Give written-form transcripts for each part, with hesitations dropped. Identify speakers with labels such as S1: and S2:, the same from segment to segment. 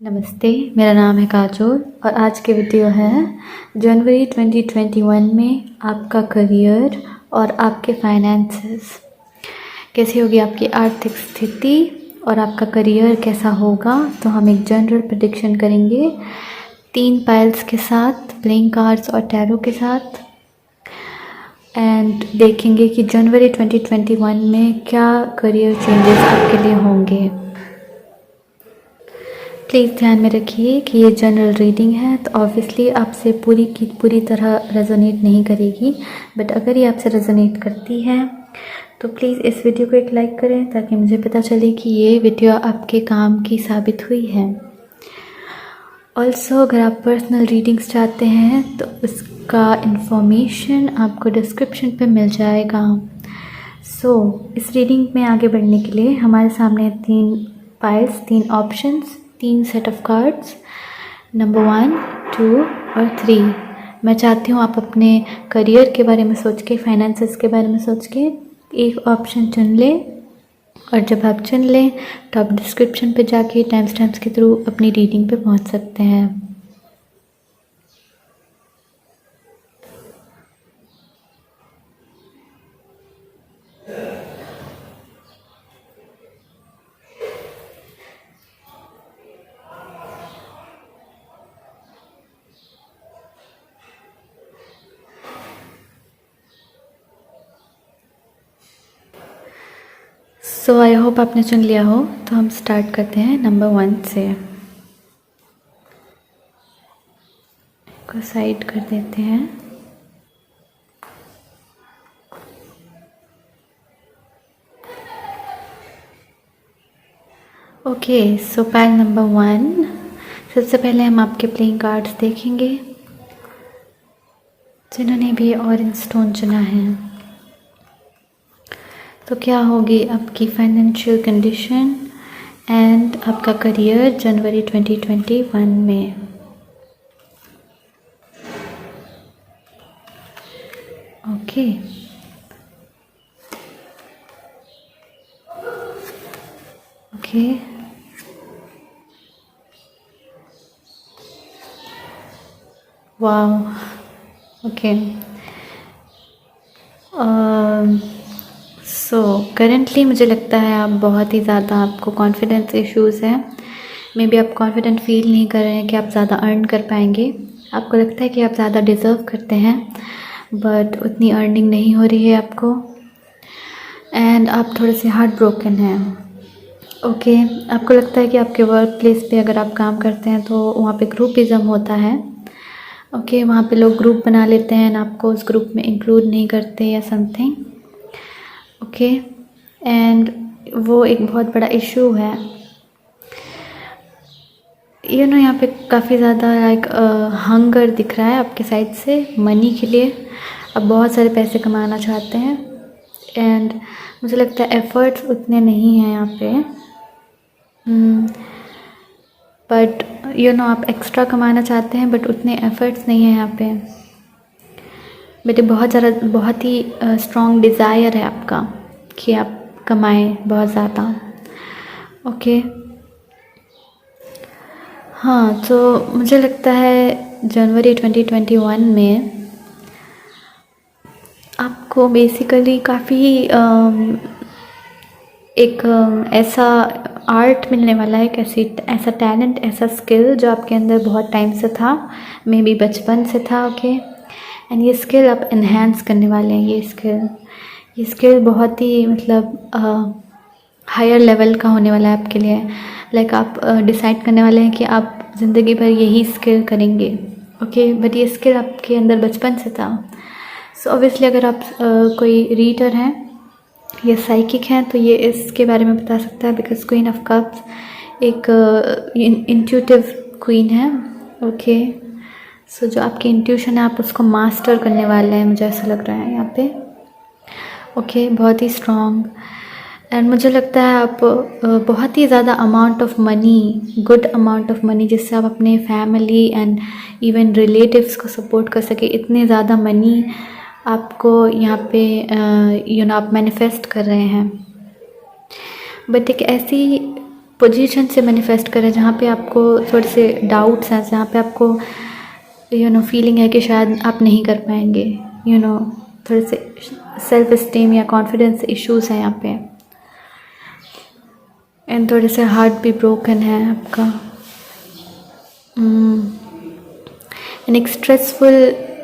S1: नमस्ते, मेरा नाम है काजोल और आज की वीडियो है जनवरी 2021 में आपका करियर और आपके फाइनेंसेस कैसी होगी, आपकी आर्थिक स्थिति और आपका करियर कैसा होगा। तो हम एक जनरल प्रेडिक्शन करेंगे 3 पाइल्स के साथ, प्लेइंग कार्ड्स और टैरो के साथ, एंड देखेंगे कि जनवरी 2021 में क्या करियर चेंजेस आपके लिए होंगे। प्लीज़ ध्यान में रखिए कि ये जनरल रीडिंग है, तो ऑब्वियसली आपसे पूरी की पूरी तरह रेजोनेट नहीं करेगी, बट अगर ये आपसे रेजोनेट करती है तो प्लीज़ इस वीडियो को एक लाइक करें ताकि मुझे पता चले कि ये वीडियो आपके काम की साबित हुई है। ऑल्सो अगर आप पर्सनल रीडिंग्स चाहते हैं तो उसका इन्फॉर्मेशन आपको डिस्क्रिप्शन पे मिल जाएगा। इस रीडिंग में आगे बढ़ने के लिए हमारे सामने 3 piles, 3 options, 3 set of cards, number 1, 2 और 3। मैं चाहती हूँ आप अपने करियर के बारे में सोच के, फाइनेंसेस के बारे में सोच के एक ऑप्शन चुन लें, और जब आप चुन लें तो आप डिस्क्रिप्शन पे जाके टाइम स्टैम्प्स के थ्रू अपनी रीडिंग पे पहुँच सकते हैं। आई होप आपने चुन लिया हो, तो हम स्टार्ट करते हैं नंबर 1 से। को साइड कर देते हैं। ओके, सो पाइल नंबर 1, सबसे पहले हम आपके प्लेइंग कार्ड्स देखेंगे जिन्होंने भी ऑरेंज स्टोन चुना है। तो क्या होगी आपकी फाइनेंशियल कंडीशन एंड आपका करियर जनवरी 2021 में। Okay, okay, wow, okay. Currently मुझे लगता है आप बहुत ही ज़्यादा, आपको कॉन्फिडेंस इश्यूज़ हैं। मे बी आप कॉन्फिडेंट फील नहीं कर रहे हैं कि आप ज़्यादा अर्न कर पाएंगे। आपको लगता है कि आप ज़्यादा डिज़र्व करते हैं, बट उतनी अर्निंग नहीं हो रही है आपको, एंड आप थोड़े से हार्ट ब्रोकन हैं। ओके, आपको लगता है कि आपके वर्क प्लेस पे अगर आप काम करते हैं तो वहाँ पे ग्रुपिज़म होता है। ओके, वहाँ पे लोग ग्रुप बना लेते हैं, आपको उस ग्रुप में इंक्लूड नहीं करते या समथिंग। ओके, एंड वो एक बहुत बड़ा इशू है। यहाँ पे काफ़ी ज़्यादा लाइक हंगर दिख रहा है आपके साइड से मनी के लिए। आप बहुत सारे पैसे कमाना चाहते हैं, एंड मुझे लगता है एफ़र्ट्स उतने नहीं हैं यहाँ पे, बट आप एक्स्ट्रा कमाना चाहते हैं, बट उतने एफ़र्ट्स नहीं हैं यहाँ पे। बट ये बहुत ही स्ट्रॉन्ग डिज़ायर है आपका कि आप कमाएं बहुत ज़्यादा। ओके, हाँ, तो मुझे लगता है जनवरी 2021 में आपको बेसिकली काफ़ी एक ऐसा आर्ट मिलने वाला है, ऐसा टैलेंट, ऐसा स्किल जो आपके अंदर बहुत टाइम से था, मे बी बचपन से था। ओके, एंड ये स्किल आप इन्हेंस करने वाले हैं। ये स्किल बहुत ही मतलब हायर लेवल का होने वाला है आपके लिए। लाइक आप डिसाइड करने वाले हैं कि आप ज़िंदगी भर यही स्किल करेंगे। ओके, बट ये स्किल आपके अंदर बचपन से था। ऑब्वियसली अगर आप कोई रीडर हैं या साइकिक हैं तो ये इसके बारे में बता सकता है, बिकॉज क्वीन ऑफ कप्स एक इंट्यूटिव क्वीन है। ओके, जो आपकी इंट्यूशन है आप उसको मास्टर करने वाले हैं, मुझे ऐसा लग रहा है यहाँ पे। ओके, बहुत ही स्ट्रॉन्ग, एंड मुझे लगता है आप बहुत ही ज़्यादा amount of money, good amount of money, जिससे आप अपने फैमिली एंड इवन रिलेटिव्स को सपोर्ट कर सके, इतने ज़्यादा मनी आपको यहाँ पे आप मैनिफेस्ट कर रहे हैं। बट एक ऐसी पोजीशन से मैनिफेस्ट करें जहाँ पे आपको थोड़े से डाउट्स हैं, जहाँ पे आपको फीलिंग है कि शायद आप नहीं कर पाएंगे, थोड़े से सेल्फ इस्टीम या कॉन्फिडेंस इश्यूज हैं यहाँ पे, एंड थोड़े से हार्ट भी ब्रोकन है आपका, एंड एक स्ट्रेसफुल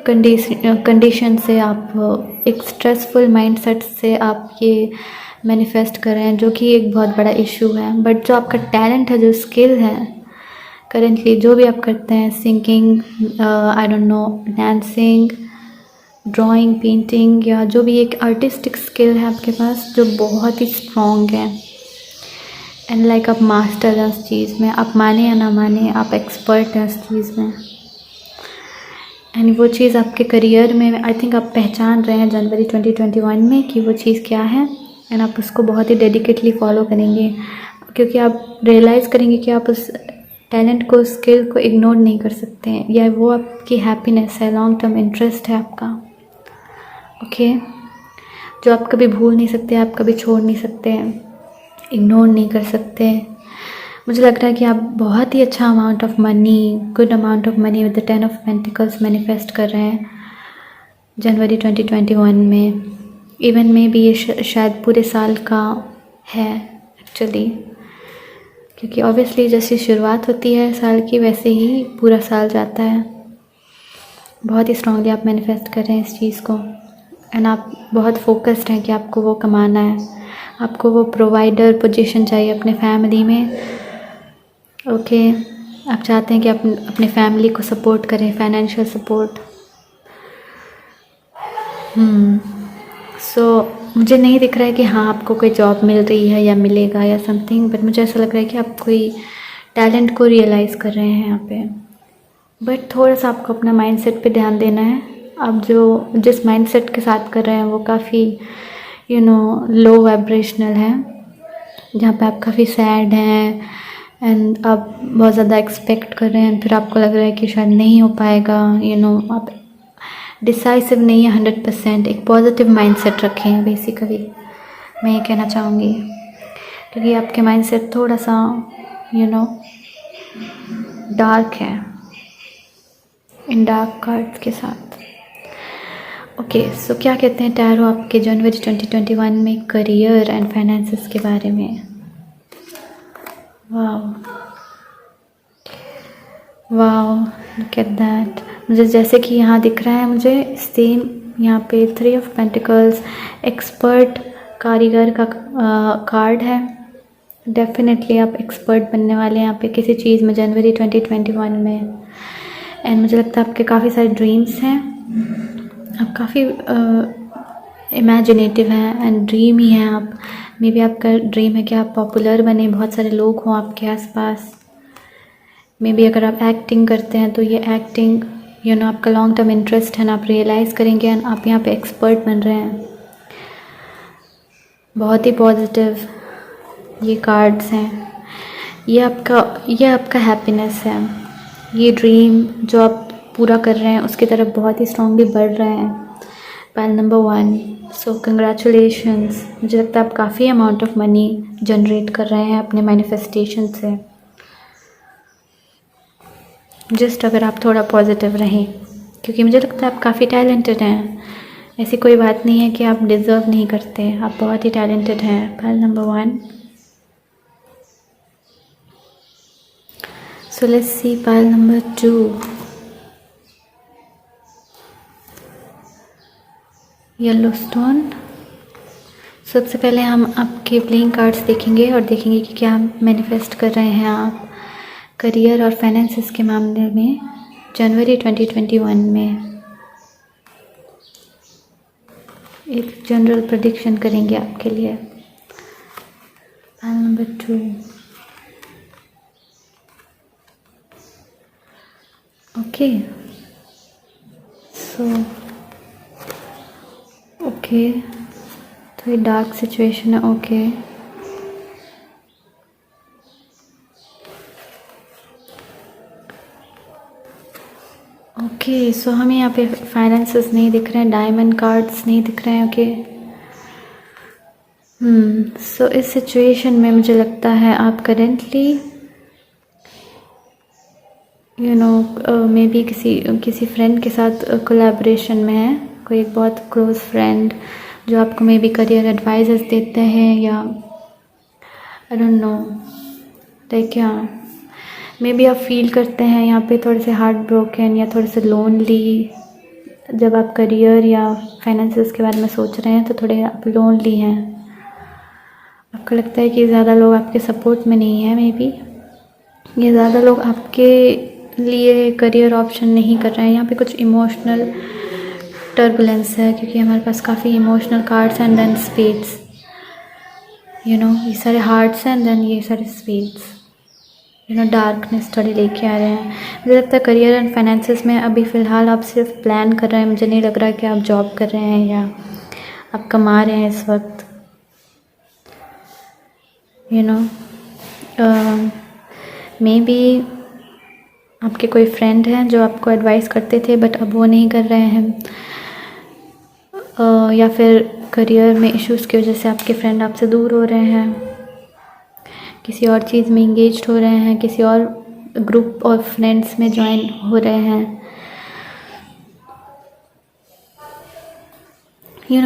S1: कंडीशन से आप, एक स्ट्रेसफुल माइंडसेट से आप ये मैनिफेस्ट कर रहे हैं, जो कि एक बहुत बड़ा इशू है। बट जो आपका टैलेंट है, जो स्किल है करेंटली, जो भी आप करते हैं, singing, I don't no, dancing, drawing, painting, या जो भी एक आर्टिस्टिक स्किल है आपके पास जो बहुत ही स्ट्रॉन्ग है, एंड लाइक आप मास्टर हैं उस चीज़ में, आप माने या ना माने, आप एक्सपर्ट हैं उस चीज़ में, एंड वो चीज़ आपके करियर में आई थिंक आप पहचान रहे हैं जनवरी 2021 में कि वो चीज़ क्या है, एंड आप उसको बहुत ही डेडिकेटली फॉलो करेंगे, क्योंकि आप रियलाइज़ करेंगे कि आप उस टैलेंट को, स्किल को इग्नोर नहीं कर सकते हैं, या वो आपकी हैप्पीनेस है, लॉन्ग टर्म इंटरेस्ट है आपका, ओके, जो आप कभी भूल नहीं सकते, आप कभी छोड़ नहीं सकते, इग्नोर नहीं कर सकते। मुझे लग रहा है कि आप बहुत ही अच्छा amount of money, good amount of money with the 10 of pentacles manifest कर रहे हैं जनवरी 2021 में। इवन में भी ये शायद पूरे साल का है एक्चुअली, क्योंकि ऑब्वियसली जैसे शुरुआत होती है साल की, वैसे ही पूरा साल जाता है। बहुत ही स्ट्रांगली आप मैनिफेस्ट कर रहे हैं इस चीज़ को, एंड आप बहुत फोकस्ड हैं कि आपको वो कमाना है, आपको वो प्रोवाइडर पोजीशन चाहिए अपने फैमिली में, ओके। आप चाहते हैं कि आप अपने फैमिली को सपोर्ट करें, फाइनेंशियल सपोर्ट। सो मुझे नहीं दिख रहा है कि हाँ आपको कोई जॉब मिल रही है या मिलेगा या समथिंग, बट मुझे ऐसा लग रहा है कि आप कोई टैलेंट को रियलाइज़ कर रहे हैं यहाँ पे। बट थोड़ा सा आपको अपना माइंडसेट पे ध्यान देना है। आप जिस माइंडसेट के साथ कर रहे हैं वो काफ़ी लो वाइब्रेशनल है, जहाँ पे आप काफ़ी सैड हैं एंड आप बहुत ज़्यादा एक्सपेक्ट कर रहे हैं, फिर आपको लग रहा है कि शायद नहीं हो पाएगा, आप डिसाइसिव नहीं है 100%। एक पॉजिटिव माइंडसेट रखें बेसिकली, मैं ये कहना चाहूँगी, क्योंकि आपके माइंडसेट थोड़ा सा डार्क है इन डार्क कार्ड्स के साथ। ओके, सो क्या कहते हैं टैरो आपके जनवरी 2021 में करियर एंड फाइनेंसेस के बारे में। Wow wow, look at that. मुझे जैसे कि यहाँ दिख रहा है, मुझे सेम यहाँ पे 3 ऑफ पेंटिकल्स, एक्सपर्ट, कारीगर का कार्ड है। डेफिनेटली आप एक्सपर्ट बनने वाले हैं यहाँ पे किसी चीज़ में जनवरी 2021 में। एंड मुझे लगता है आपके काफ़ी सारे ड्रीम्स हैं, आप काफ़ी इमेजिनेटिव हैं एंड ड्रीम ही हैं आप। मे बी आपका ड्रीम है कि आप पॉपुलर बने, बहुत सारे लोग हों आपके आसपास। मे बी अगर आप एक्टिंग करते हैं तो ये एक्टिंग आपका लॉन्ग टर्म इंटरेस्ट है ना, आप रियलाइज़ करेंगे एंड आप यहाँ पे एक्सपर्ट बन रहे हैं। बहुत ही पॉजिटिव ये कार्ड्स हैं। ये आपका हैप्पीनेस है। ये ड्रीम जो आप पूरा कर रहे हैं उसकी तरफ बहुत ही स्ट्रांगली बढ़ रहे हैं। पाइल नंबर 1, सो कंग्रेचुलेशंस। मुझे लगता है आप काफ़ी अमाउंट ऑफ मनी जनरेट कर रहे हैं अपने मैनिफेस्टेशन से। जस्ट अगर आप थोड़ा पॉजिटिव रहें, क्योंकि मुझे लगता है आप काफ़ी टैलेंटेड हैं। ऐसी कोई बात नहीं है कि आप डिज़र्व नहीं करते, आप बहुत ही टैलेंटेड हैं। Pile number 1, so let's C pile number 2। Yellow stone. सबसे पहले हम आपके प्लेइंग कार्ड्स देखेंगे और देखेंगे कि क्या मैनिफेस्ट कर रहे हैं आप करियर और फाइनेंसेस के मामले में जनवरी 2021 में। एक जनरल प्रेडिक्शन करेंगे आपके लिए। Pile number 2, okay, so okay, तो ये डार्क सिचुएशन है। ओके, ओके, सो हमें यहाँ पे फाइनेंसेस नहीं दिख रहे हैं, डायमंड कार्ड्स नहीं दिख रहे हैं। ओके, सो इस सिचुएशन में मुझे लगता है आप करेंटली मे बी किसी फ्रेंड के साथ कोलैबोरेशन में है, कोई एक बहुत क्लोज फ्रेंड जो आपको मे बी करियर एडवाइजेस देते हैं, या आई डोंट नो लाइक क्या मे बी आप फील करते हैं यहाँ पे थोड़े से हार्ट ब्रोकन या थोड़े से लोनली। जब आप करियर या फाइनेंसेस के बारे में सोच रहे हैं तो थोड़े आप लोनली हैं, आपको लगता है कि ज़्यादा लोग आपके सपोर्ट में नहीं है, मे बी ये ज़्यादा लोग आपके लिए करियर ऑप्शन नहीं कर रहे हैं। यहाँ पे कुछ इमोशनल टर्बुलेंस है क्योंकि हमारे पास काफ़ी emotional cards and then spades, ये सारे हार्ट्स एंड देन ये सारे स्पेड्स, डार्कनेस थोड़ी लेके आ रहे हैं। मुझे लगता है करियर एंड फाइनेंसेस में अभी फ़िलहाल आप सिर्फ प्लान कर रहे हैं, मुझे नहीं लग रहा कि आप जॉब कर रहे हैं या आप कमा रहे हैं इस वक्त। मे बी आपके कोई फ्रेंड हैं जो आपको एडवाइस करते थे बट अब वो नहीं कर रहे हैं, या फिर करियर में इश्यूज़ की वजह से आपके फ्रेंड आपसे दूर हो रहे हैं, किसी और चीज़ में इंगेज्ड हो रहे हैं, किसी और ग्रुप और फ्रेंड्स में ज्वाइन हो रहे हैं।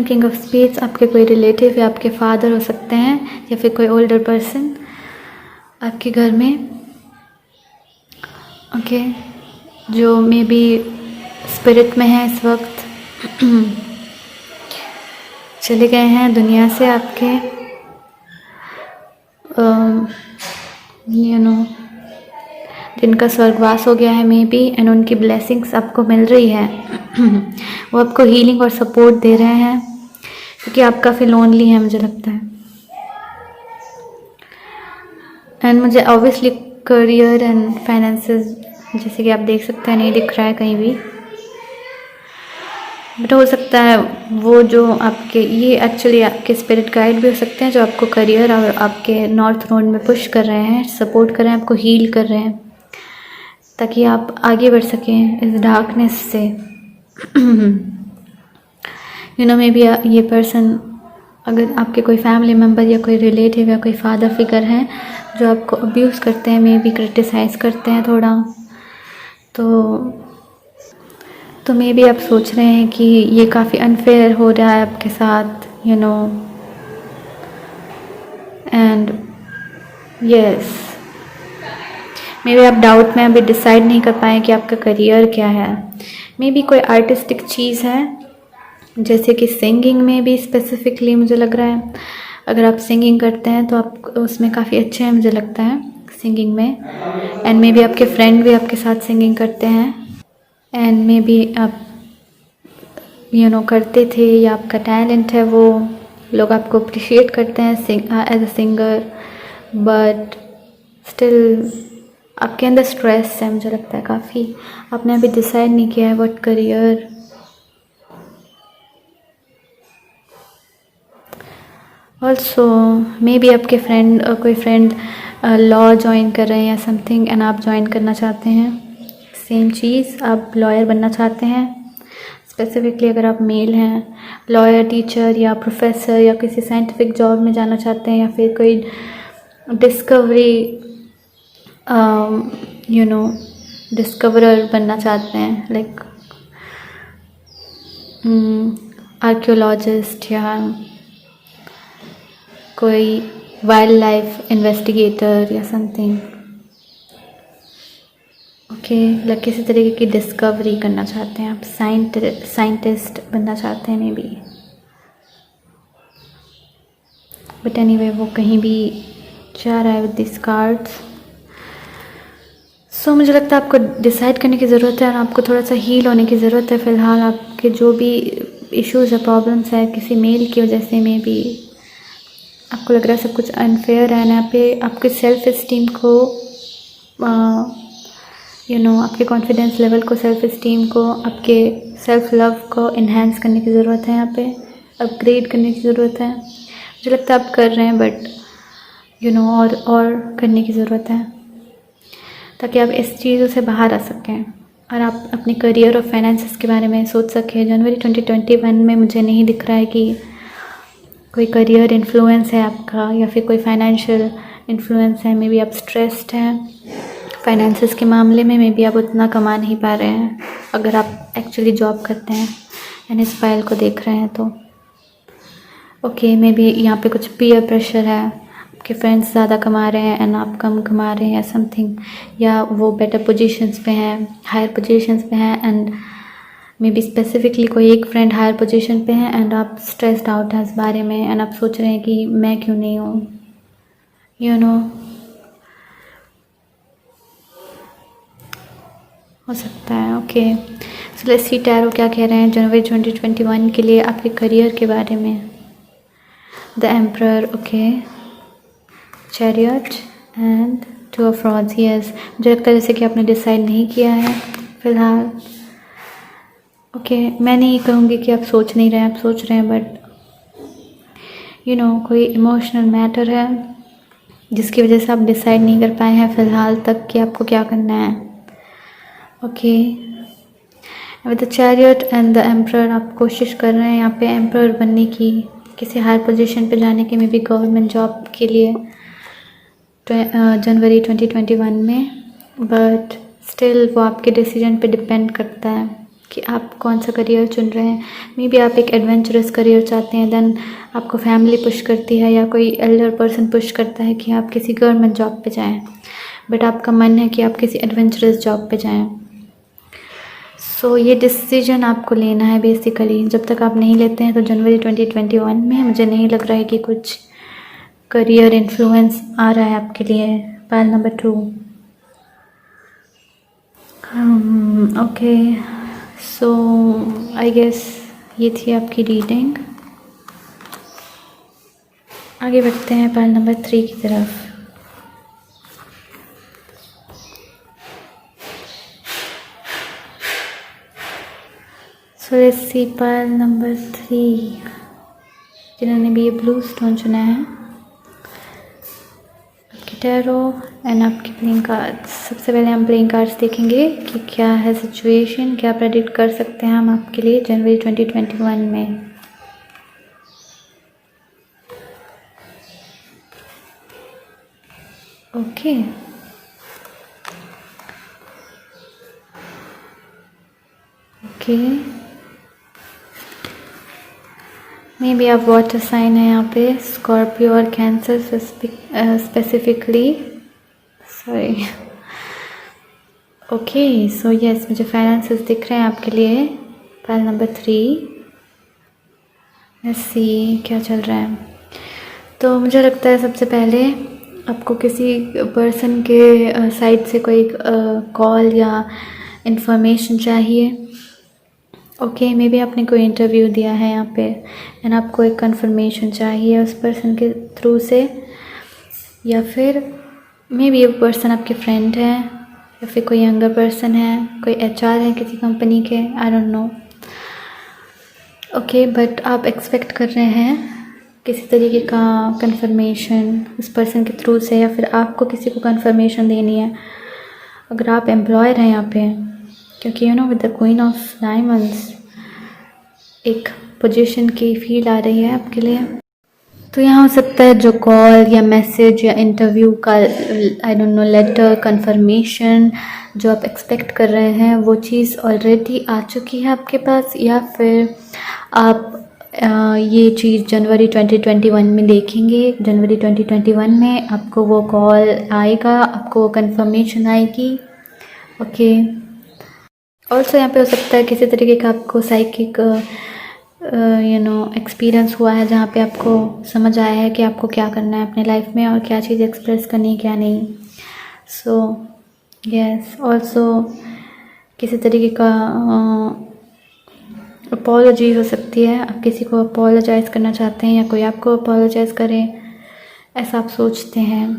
S1: किंग ऑफ स्पेड्स आपके कोई रिलेटिव या आपके फादर हो सकते हैं या फिर कोई ओल्डर पर्सन आपके घर में, ओके, जो मे बी स्पिरिट में है इस वक्त, चले गए हैं दुनिया से आपके, जिनका स्वर्गवास हो गया है मे बी, एंड उनकी ब्लेसिंग्स आपको मिल रही है। वो आपको हीलिंग और सपोर्ट दे रहे हैं क्योंकि आप काफ़ी लोनली हैं मुझे लगता है। एंड मुझे ऑब्वियसली करियर एंड फाइनेंसेस जैसे कि आप देख सकते हैं नहीं दिख रहा है कहीं भी, बट हो सकता है वो जो आपके ये एक्चुअली आपके स्पिरिट गाइड भी हो सकते हैं जो आपको करियर और आपके नॉर्थ नोड में पुश कर रहे हैं, सपोर्ट कर रहे हैं, आपको हील कर रहे हैं ताकि आप आगे बढ़ सकें इस डार्कनेस से। मे बी ये पर्सन अगर आपके कोई फैमिली मेम्बर या कोई रिलेटिव या कोई फादर फिगर हैं जो आपको अब्यूज़ करते हैं, मे बी क्रिटिसाइज़ करते हैं थोड़ा, तो मे बी आप सोच रहे हैं कि ये काफ़ी अनफेयर हो रहा है आपके साथ, एंड यस मे बी आप डाउट में अभी डिसाइड नहीं कर पाए कि आपका करियर क्या है। मे बी कोई आर्टिस्टिक चीज़ है जैसे कि सिंगिंग में भी स्पेसिफिकली मुझे लग रहा है, अगर आप सिंगिंग करते हैं तो आप उसमें काफ़ी अच्छे हैं मुझे लगता है सिंगिंग में, एंड मे बी आपके फ्रेंड भी आपके साथ सिंगिंग करते हैं, एंड मे बी आप करते थे या आपका टैलेंट है, वो लोग आपको अप्रिशिएट करते हैं as a singer, but still आपके अंदर स्ट्रेस है मुझे लगता है काफ़ी, आपने अभी डिसाइड नहीं किया है what career. Also may be आपके कोई फ्रेंड लॉ ज्वाइन कर रहे हैं या समथिंग, एंड आप ज्वाइन करना चाहते हैं सेम चीज़, आप लॉयर बनना चाहते हैं। स्पेसिफिकली अगर आप मेल हैं, लॉयर, टीचर या प्रोफेसर या किसी साइंटिफिक जॉब में जाना चाहते हैं, या फिर कोई डिस्कवरी डिस्कवरर बनना चाहते हैं, लाइक आर्कियोलॉजिस्ट या कोई वाइल्ड लाइफ इन्वेस्टिगेटर या समथिंग, ओके, लाइक किसी तरीके की डिस्कवरी करना चाहते हैं आप, साइंटिस्ट बनना चाहते हैं मे बी, बट एनीवे वो कहीं भी जा रहा है विद दिस कार्ड्स। सो मुझे लगता है आपको डिसाइड करने की ज़रूरत है और आपको थोड़ा सा हील होने की ज़रूरत है। फ़िलहाल आपके जो भी इश्यूज़ है, प्रॉब्लम्स है किसी मेल की वजह से, में भी आपको लग रहा है सब कुछ अनफेयर है। यहाँ पे आपके सेल्फ़ इस्टीम को आपके कॉन्फिडेंस लेवल को, सेल्फ़ इस्टीम को, आपके सेल्फ़ लव को इन्हेंस करने की ज़रूरत है, यहाँ पे अपग्रेड करने की ज़रूरत है। मुझे लगता है आप कर रहे हैं, बट और करने की ज़रूरत है ताकि आप इस चीज़ों से बाहर आ सकें और आप अपने करियर और फाइनेंसेस के बारे में सोच सकें। जनवरी 2021 में मुझे नहीं दिख रहा है कि कोई करियर इन्फ्लुएंस है आपका या फिर कोई फाइनेंशियल इन्फ्लुएंस है। मे बी आप स्ट्रेस्ड हैं फाइनेंसेस के मामले में, मे बी आप उतना कमा नहीं पा रहे हैं अगर आप एक्चुअली जॉब करते हैं एंड इस फाइल को देख रहे हैं तो। ओके, मे बी यहाँ पे कुछ पीयर प्रेशर है, आपके फ्रेंड्स ज़्यादा कमा रहे हैं एंड आप कम कमा रहे हैं समथिंग, या वो बेटर पोजीशंस पे हैं, हायर पोजीशंस पे हैं एंड मे बी स्पेसिफिकली कोई एक फ्रेंड हायर पोजीशन पे है एंड आप स्ट्रेस्ड आउट हैं इस बारे में एंड आप सोच रहे हैं कि मैं क्यों नहीं हूँ, यू नो। हो सकता है। Okay, so let's C tarot क्या कह रहे हैं जनवरी 2021 के लिए आपके करियर के बारे में। The emperor, okay, chariot and two of rods. Yes, मुझे लगता है जैसे कि आपने डिसाइड नहीं किया है फ़िलहाल। ओके, मैं नहीं कहूँगी कि आप सोच नहीं रहे हैं, आप सोच रहे हैं, बट यू नो कोई इमोशनल मैटर है जिसकी वजह से आप डिसाइड नहीं कर पाए हैं फ़िलहाल तक कि आपको क्या करना है। Okay, with the chariot and the emperor आप कोशिश कर रहे हैं यहाँ पे एम्परर बनने की, किसी हायर पोजीशन पे जाने की, मे बी गवर्नमेंट जॉब के लिए जनवरी 2021 में, बट स्टिल वो आपके डिसीजन पे डिपेंड करता है कि आप कौन सा करियर चुन रहे हैं। मे बी आप एक एडवेंचरस करियर चाहते हैं, देन आपको फैमिली पुश करती है या कोई एल्डर पर्सन पुश करता है कि आप किसी गवर्नमेंट जॉब पे जाएं, बट आपका मन है कि आप किसी एडवेंचरस जॉब पे जाएं। सो ये डिसीजन आपको लेना है बेसिकली। जब तक आप नहीं लेते हैं तो जनवरी 2021 में मुझे नहीं लग रहा है कि कुछ करियर इन्फ्लुएंस आ रहा है आपके लिए। Pile number 2। Okay, so I guess ये थी आपकी रीडिंग। आगे बढ़ते हैं पाइल नंबर 3 की तरफ। सो लेट्स सी पाइल नंबर 3, जिन्होंने भी ये ब्लू स्टोन चुना है, आपकी टैरो एंड आपकी प्लेइंग कार्ड्स। सबसे पहले हम प्लेइंग कार्ड्स देखेंगे कि क्या है सिचुएशन, क्या प्रेडिक्ट कर सकते हैं हम आपके लिए जनवरी 2021 में। ओके, ओके, मे बी आप वाटर साइन है यहाँ पे, स्कॉर्पियो और cancer specifically, sorry. Okay, so yes, मुझे फाइनेंसेस दिख रहे हैं आपके लिए। पाइल नंबर 3, लेट्स सी क्या चल रहा है। तो मुझे लगता है सबसे पहले आपको किसी पर्सन के साइड से कोई कॉल या इन्फॉर्मेशन चाहिए। ओके, मे बी आपने कोई इंटरव्यू दिया है यहाँ पे एंड आपको एक कंफर्मेशन चाहिए उस पर्सन के थ्रू से, या फिर मे बी वो पर्सन आपके फ्रेंड है या फिर कोई यंगर पर्सन है, कोई एचआर है किसी कंपनी के, आई डोंट नो। ओके, बट आप एक्सपेक्ट कर रहे हैं किसी तरीके का कंफर्मेशन उस पर्सन के थ्रू से, या फिर आपको किसी को कंफर्मेशन देनी है अगर आप एम्प्लॉयर हैं यहाँ पे, क्योंकि you know with the queen of diamonds एक पोजीशन की फील आ रही है आपके लिए। तो यहाँ हो सकता है जो कॉल या मैसेज या इंटरव्यू का I don't know later confirmation जो आप एक्सपेक्ट कर रहे हैं वो चीज़ ऑलरेडी आ चुकी है आपके पास, या फिर आप ये चीज़ जनवरी 2021 में देखेंगे। जनवरी 2021 में आपको वो कॉल आएगा, आपको वो कंफर्मेशन आएगी। ओके, ऑल्सो यहाँ पे हो सकता है किसी तरीके का आपको साइकिक यू नो एक्सपीरियंस हुआ है जहाँ पे आपको समझ आया है कि आपको क्या करना है अपने लाइफ में और क्या चीज़ एक्सप्रेस करनी है क्या नहीं। सो यस, ऑल्सो किसी तरीके का अपॉलॉजी हो सकती है, आप किसी को अपॉलोजाइज़ करना चाहते हैं या कोई आपको अपॉलोजाइज़ करे, ऐसा आप सोचते हैं।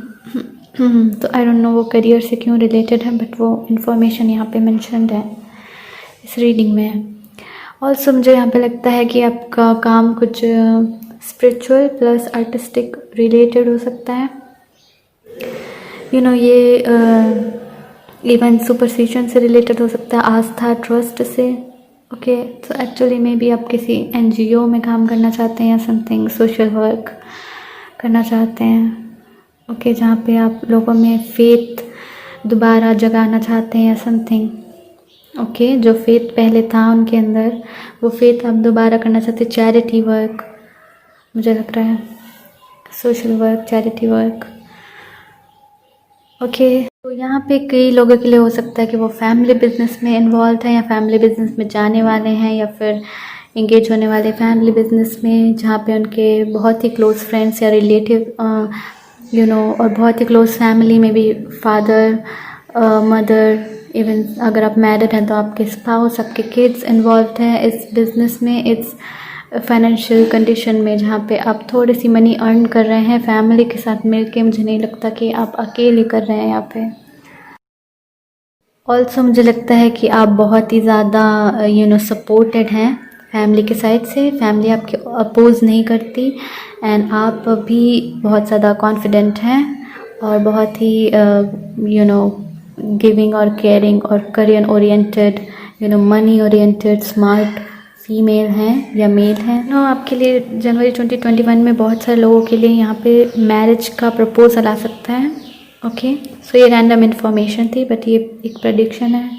S1: तो आई डोंट नो वो करियर से क्यों रिलेटेड है, बट वो इन्फॉर्मेशन यहाँ पे मेंशन्ड है इस रीडिंग में। ऑल्सो मुझे यहाँ पे लगता है कि आपका काम कुछ स्पिरिचुअल प्लस आर्टिस्टिक रिलेटेड हो सकता है। यू नो ये इवन सुपरस्टिशन से रिलेटेड हो सकता है, आस्था ट्रस्ट से। ओके, तो एक्चुअली मे बी आप किसी एनजीओ में काम करना चाहते हैं या समथिंग सोशल वर्क करना चाहते हैं। ओके, जहाँ पे आप लोगों में फेथ दोबारा जगाना चाहते हैं या समथिंग। ओके, जो फेथ पहले था उनके अंदर, वो फेथ आप दोबारा करना चाहते हैं। चैरिटी वर्क मुझे लग रहा है, social work, charity work. Okay, तो यहाँ पे कई लोगों के लिए हो सकता है कि वो फैमिली बिजनेस में इन्वॉल्व हैं या फैमिली बिजनेस में जाने वाले हैं या फिर इंगेज होने वाले फैमिली बिजनेस में, जहाँ पे उनके बहुत ही क्लोज फ्रेंड्स या रिलेटिव और बहुत ही क्लोज फैमिली में भी फादर, मदर, इवन अगर आप मैरिड हैं तो आपके स्पाउस, आपके किड्स इन्वॉल्व हैं इस बिज़नेस में, इस फाइनेंशियल कंडीशन में, जहाँ पे आप थोड़ी सी मनी अर्न कर रहे हैं फैमिली के साथ मिलके। मुझे नहीं लगता कि आप अकेले कर रहे हैं यहाँ पे। ऑल्सो मुझे लगता है कि आप बहुत ही ज़्यादा सपोर्टेड हैं फैमिली के साइड से। फैमिली आपके अपोज नहीं करती एंड आप भी बहुत ज़्यादा कॉन्फिडेंट हैं और बहुत ही गिविंग और केयरिंग और career oriented, money oriented, smart female हैं या मेल हैं। आपके लिए जनवरी 2021 में बहुत सारे लोगों के लिए यहाँ पे मैरिज का प्रपोजल आ सकता है। ओके, सो ये रैंडम इन्फॉर्मेशन थी, बट ये एक प्रेडिक्शन है।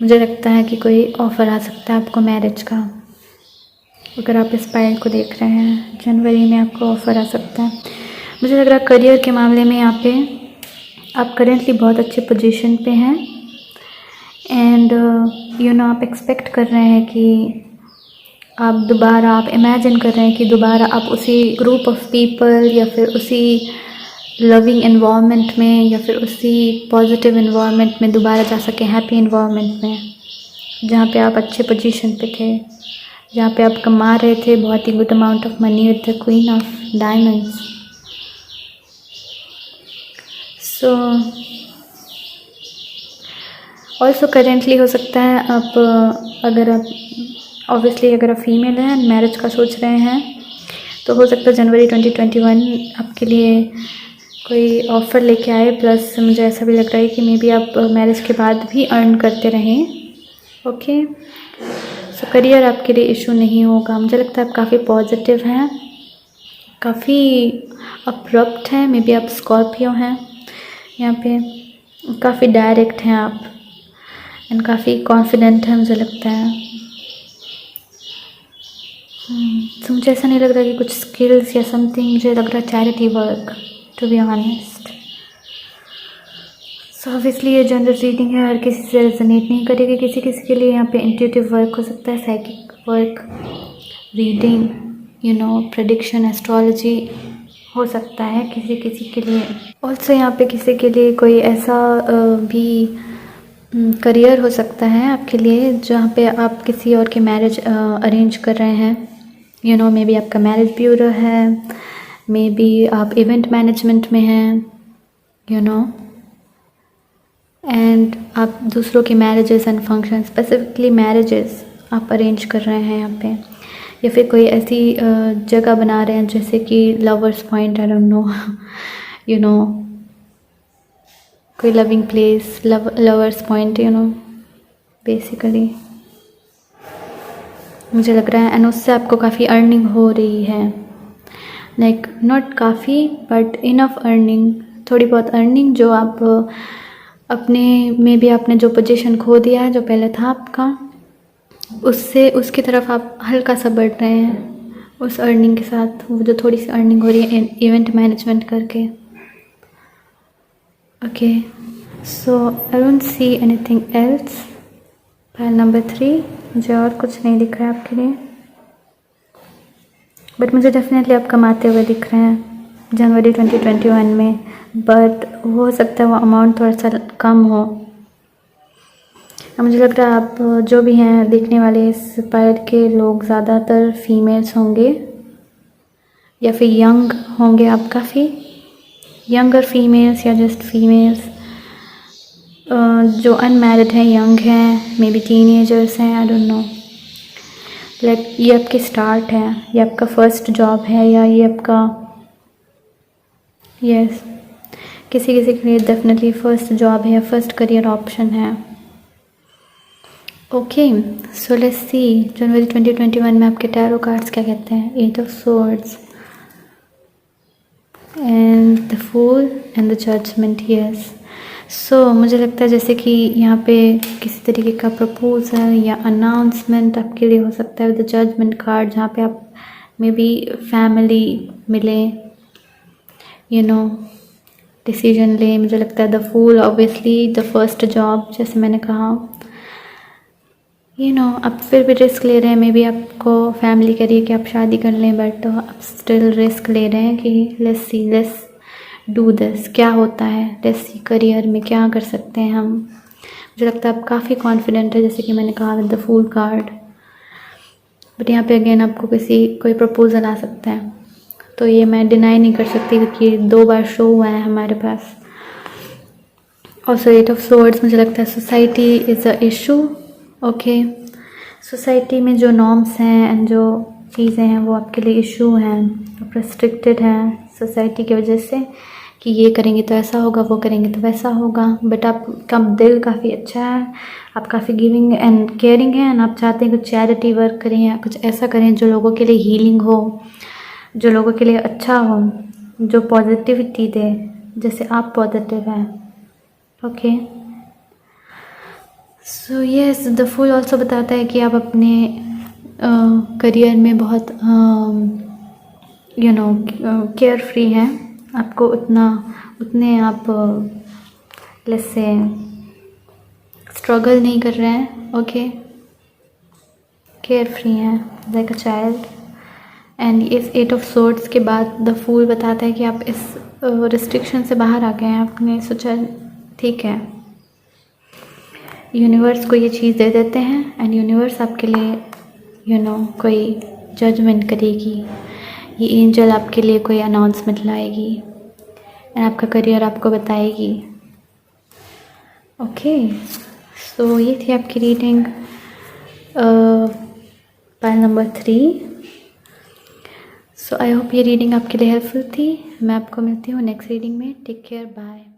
S1: मुझे लगता है कि कोई ऑफ़र आ सकता है आपको मैरिज का। अगर आप इस फाइल को देख रहे हैं, जनवरी में आपको ऑफ़र आ सकता है। मुझे लग रहा है करियर के मामले में यहाँ पे आप करेंटली बहुत अच्छे पोजीशन पे हैं एंड आप एक्सपेक्ट कर रहे हैं कि आप इमेजिन कर रहे हैं कि दोबारा आप उसी ग्रुप ऑफ पीपल या फिर उसी लविंग एनवायरनमेंट में या फिर उसी पॉजिटिव एनवायरनमेंट में दोबारा जा सकें, हैप्पी एनवायरनमेंट में, जहाँ पे आप अच्छे पोजीशन पे थे, जहाँ पे आप कमा रहे थे बहुत ही good amount of money with the queen of diamonds. So also currently हो सकता है आप अगर आप फीमेल हैं मैरिज का सोच रहे हैं तो हो सकता है जनवरी 2021 आपके लिए कोई ऑफ़र लेके आए। प्लस मुझे ऐसा भी लग रहा है कि मे बी आप मैरिज के बाद भी अर्न करते रहें। ओके, सो करियर आपके लिए इशू नहीं होगा। मुझे लगता है आप काफ़ी पॉजिटिव हैं, काफ़ी अब्रप्ट हैं, मे बी आप स्कॉर्पियो हैं यहाँ पे, काफ़ी डायरेक्ट हैं आप एंड काफ़ी कॉन्फिडेंट है मुझे लगता है। तो मुझे ऐसा नहीं लग रहा कि कुछ स्किल्स या समथिंग, मुझे लग रहा है charity work, to be honest. So obviously ये जनरल रीडिंग है, हर किसी से रेजोनेट नहीं करेगी। किसी किसी के लिए यहाँ पे इंट्यूटिव वर्क हो सकता है, psychic work, reading, prediction, astrology हो सकता है किसी किसी के लिए। ऑल्सो यहाँ पे किसी के लिए कोई ऐसा भी करियर हो सकता है आपके लिए जहाँ पे आप किसी और की मैरिज अरेंज कर रहे हैं। मे बी आपका मैरिज ब्यूरो है, मे बी आप इवेंट मैनेजमेंट में हैं, एंड आप दूसरों की marriages and function, specifically marriages आप अरेंज कर रहे हैं यहाँ पे, या फिर कोई ऐसी जगह बना रहे हैं जैसे कि lovers point, I don't know, कोई loving place, lovers point, basically मुझे लग रहा है। एंड उससे आपको काफ़ी अर्निंग हो रही है, लाइक नॉट काफ़ी बट इनफ अर्निंग, थोड़ी बहुत अर्निंग, जो आप अपने में भी आपने जो पोजीशन खो दिया है जो पहले था आपका, उससे उसकी तरफ आप हल्का सा बढ़ रहे हैं उस अर्निंग के साथ, वो जो थोड़ी सी अर्निंग हो रही है इवेंट मैनेजमेंट करके। Okay, so I don't see anything else. File number 3, मुझे और कुछ नहीं दिख रहा है आपके लिए, बट मुझे डेफिनेटली आप कमाते हुए दिख रहे हैं जनवरी 2021 में, बट हो सकता है वो अमाउंट थोड़ा सा कम हो। मुझे लग रहा है आप जो भी हैं देखने वाले इस फाइल के लोग ज़्यादातर फीमेल्स होंगे या फिर यंग होंगे, आप काफ़ी यंगर फीमेल्स या जस्ट फीमेल्स जो अनमैरिड हैं, यंग हैं, मे बी टीनेजर्स हैं, आई डोंट नो। लाइक ये आपकी स्टार्ट है, ये आपका फर्स्ट जॉब है, या ये आपका यस किसी किसी के लिए डेफिनेटली फर्स्ट जॉब है या फर्स्ट करियर ऑप्शन है। ओके, सो लेट्स सी जनवरी 2021 में आपके टैरो कार्ड्स क्या कहते हैं. 8 of Swords and the fool and the judgement. Yes, so मुझे लगता है जैसे कि यहाँ पे किसी तरीके का प्रपोजल या अनाउंसमेंट आपके लिए हो सकता है. द जजमेंट कार्ड जहाँ पे आप मे बी फैमिली मिले, यू नो, डिसीजन ले. मुझे लगता है the fool obviously the first job, जैसे मैंने कहा, यू नो, आप फिर भी रिस्क ले रहे हैं. मे बी आपको फैमिली कह रही है कि आप शादी कर लें, बट आप स्टिल रिस्क ले रहे हैं कि let's see, let's do this, क्या होता है, लेट्स सी करियर में क्या कर सकते हैं हम. मुझे लगता है आप काफ़ी कॉन्फिडेंट है, जैसे कि मैंने कहा with the fool card. But यहाँ पे अगेन आपको कोई प्रपोजल आ सकता है, तो ये मैं डिनाई नहीं कर सकती क्योंकि 2 बार शो हुआ है हमारे पास. और 8 ऑफ Swords मुझे लगता है society is a issue. Okay, society में जो नॉर्म्स हैं एंड जो चीज़ें हैं वो आपके लिए इशू हैं, आप रेस्ट्रिक्टेड हैं सोसाइटी की वजह से कि ये करेंगे तो ऐसा होगा, वो करेंगे तो वैसा होगा. बट आपका दिल काफ़ी अच्छा है, आप काफ़ी गिविंग एंड केयरिंग हैं एंड आप चाहते हैं कुछ चैरिटी वर्क करें या कुछ ऐसा करें जो लोगों के लिए हीलिंग हो, जो लोगों के लिए अच्छा हो, जो पॉजिटिविटी दे, जैसे आप पॉजिटिव हैं. Okay, so yes, the fool also बताता है कि आप अपने करियर में बहुत यू नो केयर फ्री हैं. आपको उतने आप लेट्स से स्ट्रगल नहीं कर रहे हैं. ओके, केयर फ्री हैं लाइक अ चाइल्ड. एंड इस 8 ऑफ Swords के बाद द फूल बताता है कि आप इस रिस्ट्रिक्शन से बाहर आ गए हैं. आपने सोचा ठीक है, यूनिवर्स को ये चीज़ दे देते हैं एंड यूनिवर्स आपके लिए यू नो कोई जजमेंट करेगी, ये एंजल आपके लिए कोई अनाउंसमेंट लाएगी एंड आपका करियर आपको बताएगी. ओके, सो ये थी आपकी reading pile number 3. So I hope ये रीडिंग आपके लिए हेल्पफुल थी. मैं आपको मिलती हूँ नेक्स्ट रीडिंग में. Take care, bye.